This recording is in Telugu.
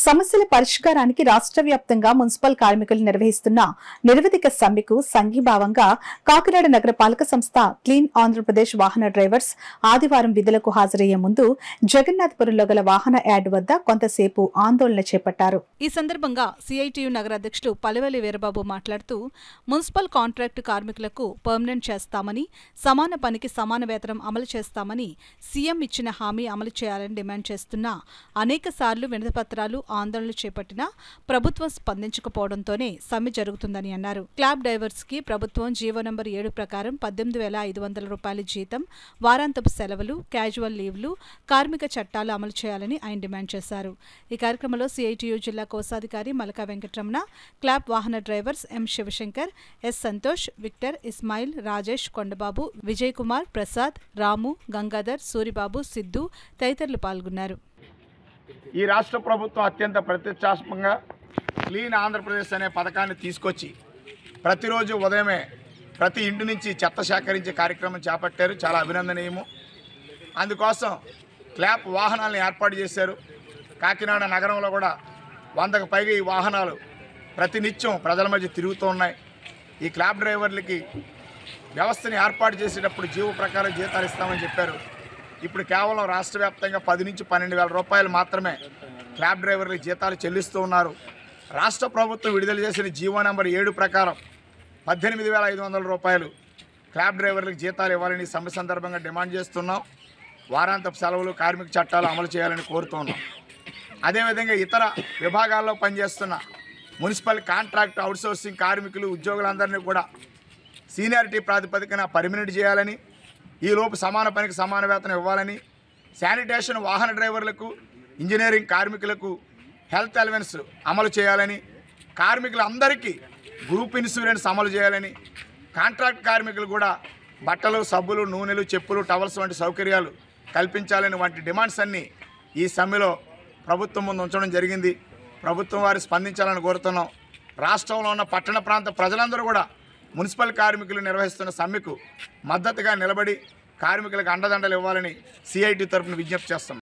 సమస్యల పరిష్కారానికి రాష్ట్ర వ్యాప్తంగా మున్సిపల్ కార్మికులు నిర్వహిస్తున్న నిరవధిక సమ్మెకు సంఘీభావంగా కాకినాడ నగర పాలక సంస్థ క్లీన్ ఆంధ్రప్రదేశ్ వాహన డ్రైవర్స్ ఆదివారం విధులకు హాజరయ్యే ముందు జగన్నాథపురంలో గల వాహన యార్డు వద్ద కొంతసేపు ఆందోళన చేపట్టారు. ఈ సందర్భంగా సిఐటియు నగర అధ్యక్షులు పల్లెవెల్లి వీరబాబు మాట్లాడుతూ మున్సిపల్ కాంట్రాక్టు కార్మికులకు పర్మనెంట్ చేస్తామని, సమాన పనికి సమాన వేతనం అమలు చేస్తామని సీఎం ఇచ్చిన హామీ అమలు చేయాలని డిమాండ్ చేస్తున్నా అనేక సార్లు వినతిపత్రాలు ఆందోళనలు చేపట్టినా ప్రభుత్వం స్పందించకపోవడంతోనే సమ్మె జరుగుతుందని అన్నారు. క్లాబ్ డ్రైవర్స్ కి ప్రభుత్వం జీవో నంబర్ 7 ప్రకారం 18,500 రూపాయల జీతం, వారాంతపు సెలవులు, క్యాజువల్ లీవ్లు, కార్మిక చట్టాలు అమలు చేయాలని ఆయన డిమాండ్ చేశారు. ఈ కార్యక్రమంలో సిఐటియు జిల్లా కోశాధికారి మలకా వెంకటరమణ, క్లాబ్ వాహన డ్రైవర్స్ ఎం శివశంకర్, ఎస్ సంతోష్, విక్టర్, ఇస్మాయిల్, రాజేష్, కొండబాబు, విజయ్ కుమార్, ప్రసాద్, రాము, గంగాధర్, సూరిబాబు, సిద్ధు తదితరులు పాల్గొన్నారు. ఈ రాష్ట్ర ప్రభుత్వం అత్యంత ప్రతిష్టాత్మకంగా క్లీన్ ఆంధ్రప్రదేశ్ అనే పథకాన్ని తీసుకొచ్చి ప్రతిరోజు ఉదయమే ప్రతి ఇంటి నుంచి చెత్త సేకరించే కార్యక్రమం చేపట్టారు. చాలా అభినందనీయము. అందుకోసం క్లాప్ వాహనాలను ఏర్పాటు చేశారు. కాకినాడ నగరంలో కూడా 100కు పైగా ఈ వాహనాలు ప్రతినిత్యం ప్రజల మధ్య తిరుగుతూ ఉన్నాయి. ఈ క్లాబ్ డ్రైవర్లకి వ్యవస్థని ఏర్పాటు చేసేటప్పుడు జీవో ప్రకారం జీతాలు ఇస్తామని చెప్పారు. ఇప్పుడు కేవలం రాష్ట్ర వ్యాప్తంగా 10 నుంచి 12,000 రూపాయలు మాత్రమే క్లాబ్ డ్రైవర్లకు జీతాలు చెల్లిస్తూ ఉన్నారు. రాష్ట్ర ప్రభుత్వం విడుదల చేసిన జీవో నంబర్ 7 ప్రకారం 18,500 రూపాయలు క్లాబ్ డ్రైవర్లకు జీతాలు ఇవ్వాలని సమ్మె సందర్భంగా డిమాండ్ చేస్తున్నాం. వారాంతపు సెలవులు, కార్మిక చట్టాలు అమలు చేయాలని కోరుతున్నాం. అదేవిధంగా ఇతర విభాగాల్లో పనిచేస్తున్న మున్సిపల్ కాంట్రాక్ట్ అవుట్సోర్సింగ్ కార్మికులు, ఉద్యోగులందరినీ కూడా సీనియారిటీ ప్రాతిపదికన పర్మినెంట్ చేయాలని, ఈలోపు సమాన పనికి సమాన వేతనం ఇవ్వాలని, శానిటేషన్ వాహన డ్రైవర్లకు, ఇంజనీరింగ్ కార్మికులకు హెల్త్ అలవెన్స్ అమలు చేయాలని, కార్మికులందరికీ గ్రూప్ ఇన్సూరెన్స్ అమలు చేయాలని, కాంట్రాక్ట్ కార్మికులు కూడా బట్టలు, సబ్బులు, నూనెలు, చెప్పులు, టవల్స్ వంటి సౌకర్యాలు కల్పించాలని వంటి డిమాండ్స్ అన్నీ ఈ సమ్మెలో ప్రభుత్వం ముందు ఉంచడం జరిగింది. ప్రభుత్వం వారు స్పందించాలని కోరుతున్నాం. రాష్ట్రంలో ఉన్న పట్టణ ప్రాంత ప్రజలందరూ కూడా మున్సిపల్ కార్మికులు నిర్వహిస్తున్న సమ్మెకు మద్దతుగా నిలబడి కార్మికులకు అండదండలు ఇవ్వాలని సిఐటి తరఫున విజ్ఞప్తి చేస్తున్నాం.